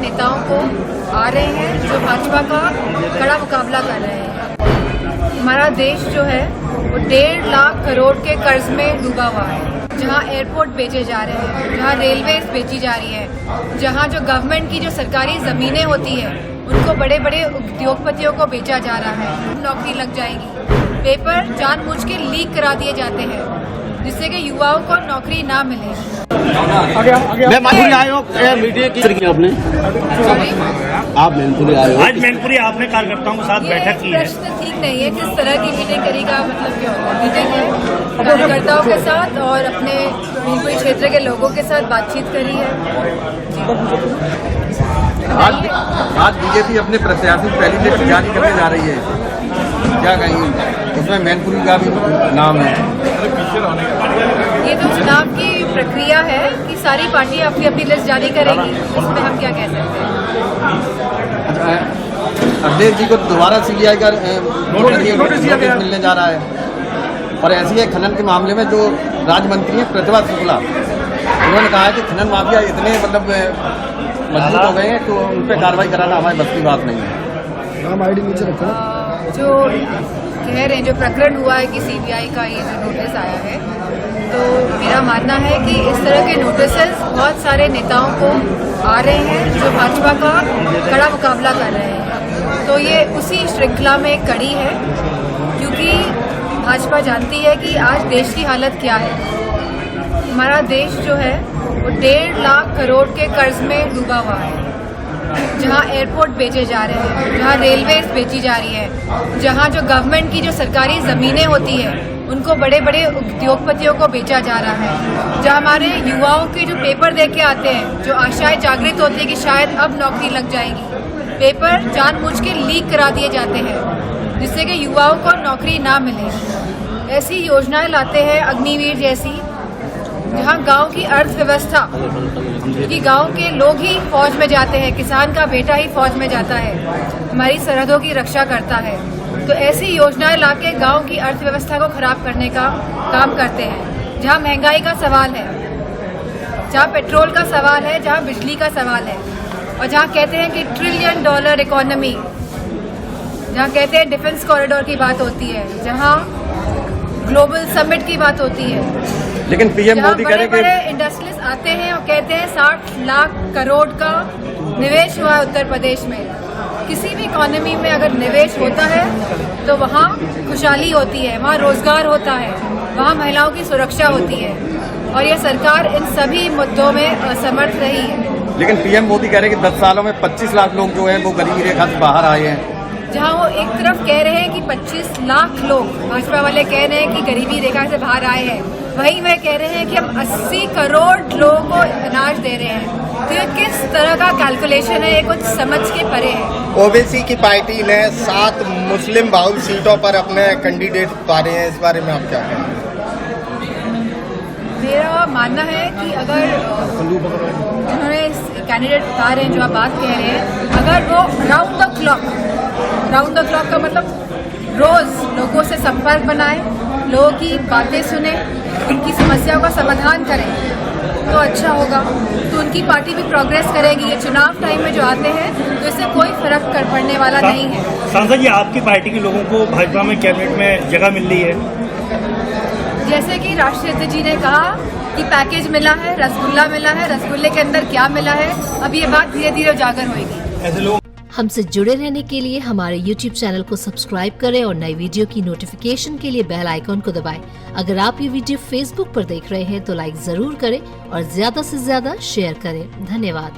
नेताओं को आ रहे हैं जो भाजपा का कड़ा मुकाबला कर रहे हैं। हमारा देश जो है वो 1.5 लाख करोड़ के कर्ज में डूबा हुआ है। जहाँ एयरपोर्ट बेचे जा रहे हैं, जहाँ रेलवे बेची जा रही है, जहाँ जो गवर्नमेंट की जो सरकारी ज़मीनें होती है उनको बड़े बड़े उद्योगपतियों को बेचा जा रहा है। नौकरी लग जाएगी। पेपर जानबूझ के लीक करा दिए जाते हैं जिससे कि युवाओं को नौकरी ना मिले। मैं मैनपुरी आए हो मीडिया की आपने आप मैनपुरी आए हो, आज मैनपुरी आपने कार्यकर्ताओं के साथ बैठक की है। प्रश्न ठीक नहीं है, किस तरह की मीटिंग करी का मतलब क्या होगा। मीटिंग है कार्यकर्ताओं के साथ और अपने मैनपुरी क्षेत्र के लोगों के साथ बातचीत करी है। आज बीजेपी अपने प्रत्याशी पहली लिस्ट जारी करने जा रही है, क्या कहेंगे? उसमें मैनपुरी का भी नाम है। ये तो चुनाव की प्रक्रिया है कि सारी पार्टी अपनी अपनी लिस्ट जारी करेगी, इसमें हम क्या कह सकते हैं। अखिलेश जी को दोबारा सीबीआई का नोटिस मिलने जा रहा है। और ऐसी है खनन के मामले में जो राज्य मंत्री है प्रतिभा शुक्ला, उन्होंने कहा है कि खनन माफिया इतने मतलब मजबूत हो गए हैं तो उन पर कार्रवाई कराना हमारी बस की बात नहीं है। नाम आईडी नीचे रखो। जो कह रहे हैं, जो प्रकरण हुआ है कि सीबीआई का ये जो नोटिस आया है, तो मेरा मानना है कि इस तरह के नोटिसेस बहुत सारे नेताओं को आ रहे हैं जो भाजपा का कड़ा मुकाबला कर रहे हैं। तो ये उसी श्रृंखला में एक कड़ी है, क्योंकि भाजपा जानती है कि आज देश की हालत क्या है। हमारा देश जो है वो 1.5 लाख करोड़ के कर्ज में डूबा हुआ है। जहाँ एयरपोर्ट बेचे जा रहे हैं, जहाँ रेलवे बेची जा रही है, जहाँ जो गवर्नमेंट की जो सरकारी ज़मीनें होती है उनको बड़े बड़े उद्योगपतियों को बेचा जा रहा है, जहाँ हमारे युवाओं के जो पेपर दे के आते हैं, जो आशाएं जागृत होती है कि शायद अब नौकरी लग जाएगी, पेपर जानबूझ के लीक करा दिए जाते हैं जिससे कि युवाओं को नौकरी ना मिले। ऐसी योजनाएं लाते हैं अग्निवीर जैसी, जहाँ गांव की अर्थव्यवस्था, क्योंकि गांव के लोग ही फौज में जाते हैं, किसान का बेटा ही फौज में जाता है, हमारी सरहदों की रक्षा करता है। तो ऐसी योजनाएं लाके गांव की अर्थव्यवस्था को खराब करने का काम करते हैं। जहाँ महंगाई का सवाल है, जहाँ पेट्रोल का सवाल है, जहाँ बिजली का सवाल है, और जहाँ कहते हैं कि $1 ट्रिलियन इकोनॉमी, जहाँ कहते हैं डिफेंस कॉरिडोर की बात होती है, जहाँ ग्लोबल समिट की बात होती है, लेकिन पीएम मोदी कह रहे हैं बड़े इंडस्ट्रियलिस्ट आते हैं और कहते हैं 60 लाख करोड़ का निवेश हुआ है उत्तर प्रदेश में। किसी भी इकोनॉमी में अगर निवेश होता है तो वहाँ खुशहाली होती है, वहाँ रोजगार होता है, वहाँ महिलाओं की सुरक्षा होती है, और ये सरकार इन सभी मुद्दों में असमर्थ रही है। लेकिन पीएम मोदी कह रहे हैं कि 10 सालों में 25 लाख लोग जो हैं वो गरीबी रेखा से बाहर आए हैं। जहाँ वो एक तरफ कह रहे हैं कि 25 लाख लोग, भाजपा वाले कह रहे हैं कि गरीबी रेखा से बाहर आए हैं, वहीं वह कह रहे हैं कि हम 80 करोड़ लोगों को अनाज दे रहे हैं। तो ये किस तरह का कैलकुलेशन है, ये कुछ समझ के परे है। ओबीसी की पार्टी ने 7 मुस्लिम बाहुल सीटों पर अपने कैंडिडेट उतारे हैं, इस बारे में आप क्या कहेंगे? मेरा मानना है कि अगर उन्होंने कैंडिडेट उतारे हैं, जो आप बात कह रहे हैं, अगर वो राउंड द क्लॉक का मतलब रोज लोगों से संपर्क बनाए, लोगों की बातें सुने, उनकी समस्याओं का समाधान करें तो अच्छा होगा। तो उनकी पार्टी भी प्रोग्रेस करेगी। ये चुनाव टाइम में जो आते हैं तो इससे कोई फर्क पड़ने वाला नहीं है। सांसद जी, आपकी पार्टी के लोगों को भाजपा में कैबिनेट में जगह मिल रही है? जैसे कि राष्ट्रीय अध्यक्ष जी ने कहा कि पैकेज मिला है, रसगुल्ला मिला है, रसगुल्ले के अंदर क्या मिला है, अब ये बात धीरे धीरे उजागर होगी। ऐसे लोग हमसे जुड़े रहने के लिए हमारे YouTube चैनल को सब्सक्राइब करें और नई वीडियो की नोटिफिकेशन के लिए बेल आइकॉन को दबाएं। अगर आप ये वीडियो Facebook पर देख रहे हैं तो लाइक जरूर करें और ज्यादा से ज्यादा शेयर करें। धन्यवाद।